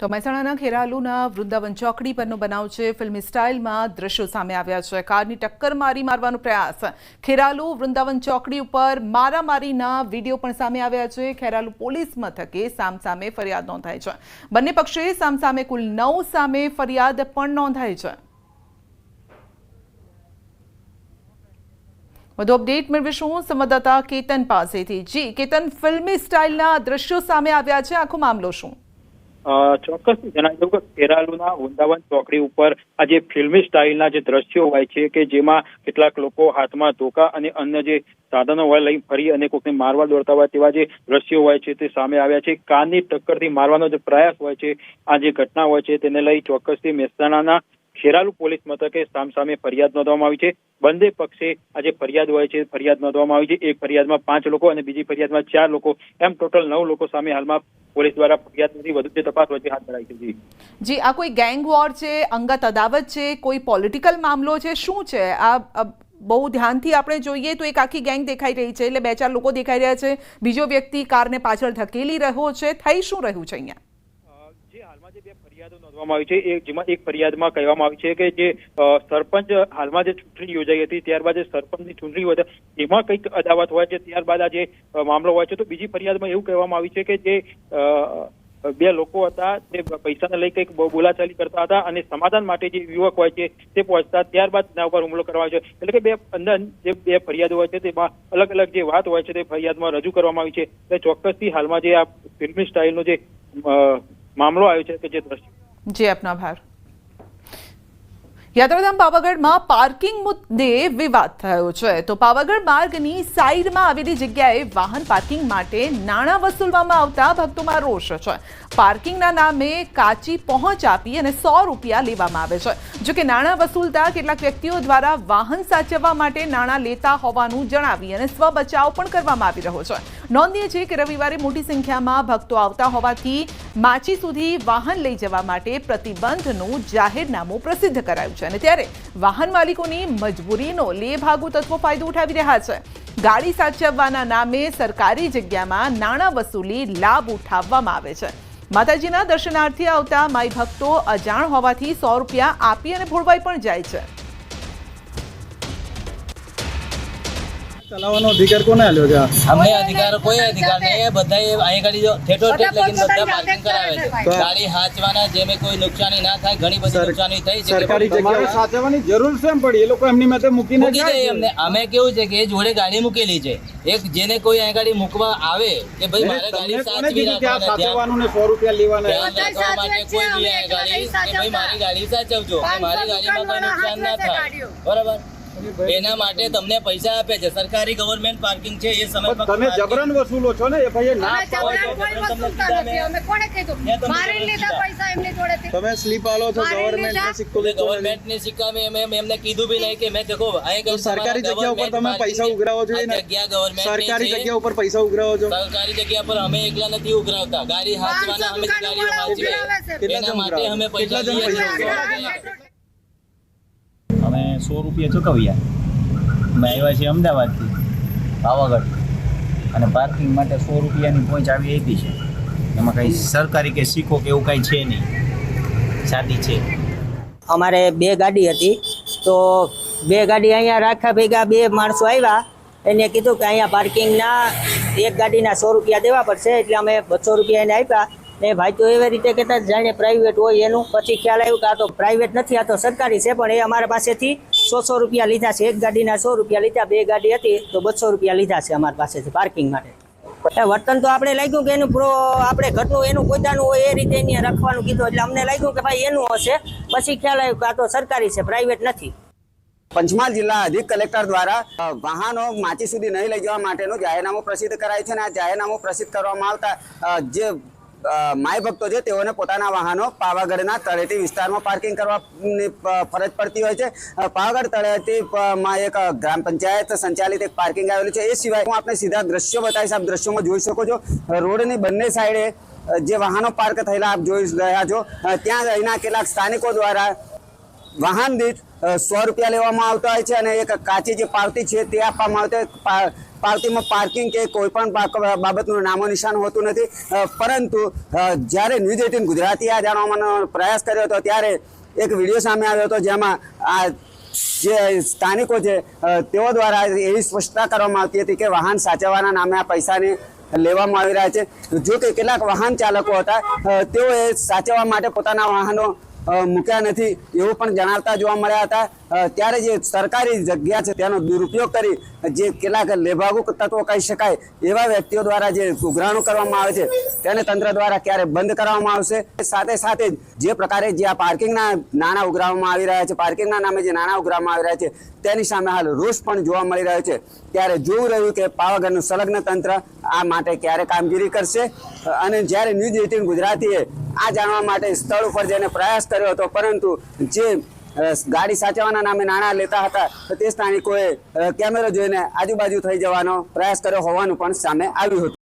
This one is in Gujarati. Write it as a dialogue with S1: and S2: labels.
S1: તો મહેસાણાના ખેરાલુના વૃંદાવન ચોકડી પરનો બનાવ છે। ફિલ્મી સ્ટાઇલમાં દ્રશ્યો સામે આવ્યા છે। કારની ટક્કર મારવાનો પ્રયાસ। ખેરાલુ વૃંદાવન ચોકડી ઉપર મારામારીના વિડીયો પણ સામે આવ્યા છે। ખેરાલુ પોલીસ મથકે સામસામે ફરિયાદ નોંધાઈ છે। બંને પક્ષે સામસામે કુલ 9 સામે ફરિયાદ પણ નોંધાઈ છે। વધુ અપડેટ મેળવીશું સંવાદદાતા કેતન પાસેથી। જી કેતન, ફિલ્મી સ્ટાઇલના દ્રશ્યો સામે આવ્યા છે, આખો મામલો શું?
S2: ચોક્કસથી જણાવી દઉં કે ખેરાલુના વૃંદાવન ચોકડી ઉપર આ જે ફિલ્મી સ્ટાઇલના જે દ્રશ્યો હોય છે કે જેમાં કેટલાક લોકો હાથમાં ધોકા અને અન્ય જે સાધનો હોય લઈ ફરી અને કોઈકને મારવા દોડતા હોય તેવા જે દ્રશ્યો હોય છે તે સામે આવ્યા છે। કારની ટક્કરથી મારવાનો જે પ્રયાસ હોય છે, આ જે ઘટના હોય છે તેને લઈ ચોક્કસથી મહેસાણાના ખેરાલુ પોલીસ મથકે સામસામે ફરિયાદ નોંધવામાં આવી છે। બંને પક્ષે આ જે ફરિયાદ હોય છે ફરિયાદ નોંધવામાં આવી છે। એક ફરિયાદમાં 5 લોકો અને બીજી ફરિયાદમાં 4 લોકો, એમ ટોટલ 9 લોકો સામે હાલમાં પોલીસ દ્વારા ફરિયાદની વધુ જે તપાસ હોય છે હાથ ધરાઈ છે।
S1: જી, આ કોઈ ગેંગ વોર છે, અંગત અદાવત છે, કોઈ પોલિટિકલ મામલો છે, શું છે આ? બહુ ધ્યાનથી આપણે જોઈએ તો એક આખી ગેંગ દેખાઈ રહી છે, એટલે 2-4 લોકો દેખાઈ રહ્યા છે, બીજો વ્યક્તિ કારને પાછળ ધકેલી રહ્યો છે, થઈ શું રહ્યું છે અહીંયા?
S2: હાલમાં જે 2 ફરિયાદો નોંધવામાં આવી છે, જેમાં એક ફરિયાદમાં કહેવામાં આવી છે કે જે સરપંચ હાલમાં જે ચૂંટણી યોજાઈ હતી ત્યારબાદ જે સરપંચની ચૂંટણી હોય એમાં કંઈક અદાવત હોય છે, ત્યારબાદ આ જે મામલો હોય છે। તો બીજી ફરિયાદમાં એવું કહેવામાં આવ્યું છે કે જે 2 લોકો હતા તે પૈસાને લઈ કંઈક બોલાચાલી કરતા હતા અને સમાધાન માટે જે યુવક હોય છે તે પહોંચતા ત્યારબાદ તેના ઉપર હુમલો કરવામાં આવ્યો છે। એટલે કે જે 2 ફરિયાદો હોય છે તેમાં અલગ અલગ જે વાત હોય છે તે ફરિયાદમાં રજૂ કરવામાં આવી છે। એટલે ચોક્કસથી હાલમાં જે આ ફિલ્મી સ્ટાઇલનો જે મામલો આવ્યો છે કે જે દ્રશ્ય।
S1: જી, આપનો આભાર। યાત્રાધામ પાવાગઢમાં પાર્કિંગ મુદ્દે વિવાદ થયો છે। તો પાવાગઢ માર્ગની સાઈડમાં આવેલી જગ્યાએ વાહન પાર્કિંગ માટે નાણાં વસૂલવામાં આવતા ભક્તોમાં રોષ છે। પાર્કિંગના નામે કાચી પહોંચ આપી અને 100 રૂપિયા લેવામાં આવે છે। જો કે નાણાં વસૂલતા કેટલાક વ્યક્તિઓ દ્વારા વાહન સાચવવા માટે નાણાં લેતા હોવાનું જણાવી અને સ્વ બચાવ પણ કરવામાં આવી રહ્યો છે। નોંધનીય છે કે રવિવારે મોટી સંખ્યામાં ભક્તો આવતા હોવાથી માચી સુધી વાહન લઈ જવા માટે પ્રતિબંધનું જાહેરનામું પ્રસિદ્ધ કરાયું છે। અને ત્યારે વાહન માલિકોની મજબૂરીનો લેભાગુ તત્વો ફાયદો ઉઠાવી રહ્યા છે। ગાડી સાચવવાના નામે સરકારી જગ્યામાં નાણાં વસૂલી લાભ ઉઠાવવામાં આવે છે। માતાજીના દર્શનાર્થે આવતા માઈ ભક્તો અજાણ હોવાથી 100 રૂપિયા આપી અને ભોળવાઈ પણ જાય છે।
S3: ચલાવવાનો અધિકાર કોને આલ્યો છે?
S4: અમને અધિકાર કોઈ અધિકાર નહીં। બધા અહીં ગાડી જો ઠેઠો ઠેઠ લગીને બધા પાર્કિંગ કરાવે છે। ગાડી હાચવાના જેમે કોઈ નુકસાની ના થાય, ઘણી બધી નુકસાની થઈ છે।
S3: સરકારી જગ્યાએ સાચવવાની જરૂર છે પડી, એ લોકો એમની માટે મૂકીને જાય
S4: અમને। અમે કેવું છે કે જોડે ગાડી મૂકેલી છે, એક જેને કોઈ અહીં ગાડી મૂકવા આવે કે ભાઈ મારે ગાડી સાચવી
S3: સાચવવાનું ને 100 રૂપિયા લેવાના
S4: રાખવા માટે કોઈ બી અહીં ગાડી કે ભાઈ મારી ગાડી સાચવજો, મારી ગાડીમાં કોઈ નુકસાન ના થાય, બરાબર? એના માટે તમને પૈસા આપે છે। સરકારી ગવર્નમેન્ટ પાર્કિંગ છે, એ સમય પર
S3: તમે જબરન વસૂલો છો ને? એ ભાઈ ના તમે સ્લીપ આલો છો ગવર્નમેન્ટ
S4: ની સિક્કા મેં એમને કીધું બી નહીં કે મેં દેખો અહીં
S3: સરકારી જગ્યા ઉપર તમે પૈસા ઉઘરાવો છો ને?
S4: જગ્યા ગવર્નમેન્ટ
S3: સરકારી જગ્યા ઉપર પૈસા ઉઘરાવો છો?
S4: સરકારી જગ્યા પર અમે એકલા નથી ઉઘરાવતા, ગાડી હાચવાના અમે ગાડીઓ હાચવે, એના માટે અમે પૈસા લઈએ।
S5: અમે 100 રૂપિયા ચૂકવ્યા। અમે આવ્યા છીએ અમદાવાદથી પાવાગઢ, અને પાર્કિંગ માટે 100 રૂપિયાની પહોંચ આવી આપી છે। એમાં કંઈ સરકારી કે સિક્કો કે એવું કાંઈ છે નહીં, સાદી છે।
S6: અમારે 2 ગાડી હતી, તો 2 ગાડી અહીંયા રાખ્યા ભેગા 2 માણસો આવ્યા, એને કીધું કે અહીંયા પાર્કિંગના એક ગાડીના 100 રૂપિયા દેવા પડશે, એટલે અમે 200 રૂપિયા એને આપ્યા। ને ભાઈ તો એવી રીતે કહેતા જાણે પ્રાઇવેટ હોય એનું, પછી ખ્યાલ આવ્યું કે આ તો પ્રાઇવેટ નથી, આ તો સરકારી છે, પણ એ અમારા પાસેથી 100 રૂપિયા લીધા છે। એક ગાડીના 100 રૂપિયા લીધા, 2 ગાડી હતી તો 200 રૂપિયા લીધા છે અમારા પાસેથી પાર્કિંગ માટે। વર્તન તો આપણે લાગ્યું કે એનું આપણે ઘરનું એનું પોતાનું હોય એ રીતે એને રાખવાનું કીધું, એટલે અમને લાગ્યું કે ભાઈ એનું હશે, પછી ખ્યાલ આવ્યું કે આ તો સરકારી છે, પ્રાઇવેટ નથી।
S7: પંચમહાલ જિલ્લા અધિક કલેક્ટર દ્વારા વાહનો માચી સુધી નહીં લઈ જવા માટેનું જાહેરનામું પ્રસિદ્ધ કરાયું છે। અને આ જાહેરનામું પ્રસિદ્ધ કરવામાં આવતા જે માય ભક્તો છે તેઓને પોતાના વાહનો પાવાગઢના તળેટી વિસ્તારમાં પાર્કિંગ કરવાની ફરજ પડતી હોય છે। પાવાગઢ તળેટીમાં એક ગ્રામ પંચાયત સંચાલિત એક પાર્કિંગ આવેલું છે। એ સિવાય હું આપણે સીધા દ્રશ્યો બતાવીશ, આપ દ્રશ્યોમાં જોઈ શકો છો રોડની બંને સાઈડે જે વાહનો પાર્ક થયેલા આપ જોઈ રહ્યા છો। ત્યાં અહીંના કેટલાક સ્થાનિકો દ્વારા વાહન દીઠ 100 રૂપિયા લેવામાં આવતા હોય છે અને એક કાચી જે પાવતી છે તે આપવામાં આવતી હોય. પાવતીમાં પાર્કિંગ કે કોઈ પણ બાબતનું નામો નિશાન હોતું નથી. પરંતુ જ્યારે ન્યૂઝ 18 ગુજરાતી આ જાણવાનો પ્રયાસ કર્યો હતો ત્યારે એક વિડીયો સામે આવ્યો હતો જેમાં આ જે સ્થાનિકો છે તેઓ દ્વારા એવી સ્પષ્ટતા કરવામાં આવતી હતી કે વાહન સાચવવાના નામે આ પૈસાને લેવામાં આવી રહ્યા છે. જો કે કેટલાક વાહન ચાલકો હતા તેઓએ સાચવવા માટે પોતાના વાહનો મૂક્યા નથી એવું પણ જણાવતા જોવા મળ્યા હતા. ત્યારે જે સરકારી જગ્યા છે તેનો દુરુપયોગ કરી જે કેટલાક લેભાગુ તત્વો કહી શકાય એવા વ્યક્તિઓ દ્વારા જે ઉઘરાણું કરવામાં આવે છે તેને તંત્ર દ્વારા ક્યારે બંધ કરવામાં આવશે. સાથે સાથે જે પ્રકારે જે આ પાર્કિંગના નાણાં ઉઘરાવવામાં આવી રહ્યા છે, પાર્કિંગના નામે જે નાણાં ઉઘરાવવામાં આવી રહ્યા છે તેની સામે હાલ રોષ પણ જોવા મળી રહ્યો છે. ત્યારે જોવું રહ્યું કે પાવાગઢનું સંલગ્ન તંત્ર આ માટે ક્યારે કામગીરી કરશે. અને જ્યારે ન્યૂઝ 18 ગુજરાતીએ આ જાણવા માટે સ્થળ ઉપર જઈને પ્રયાસ કર્યો હતો પરંતુ જે ગાડી સાચવવાના નામે નાણાં લેતા હતા તે સ્થાનિકોએ કેમેરો જોઈને આજુબાજુ થઈ જવાનો પ્રયાસ કર્યો હોવાનું પણ સામે આવ્યું હતું.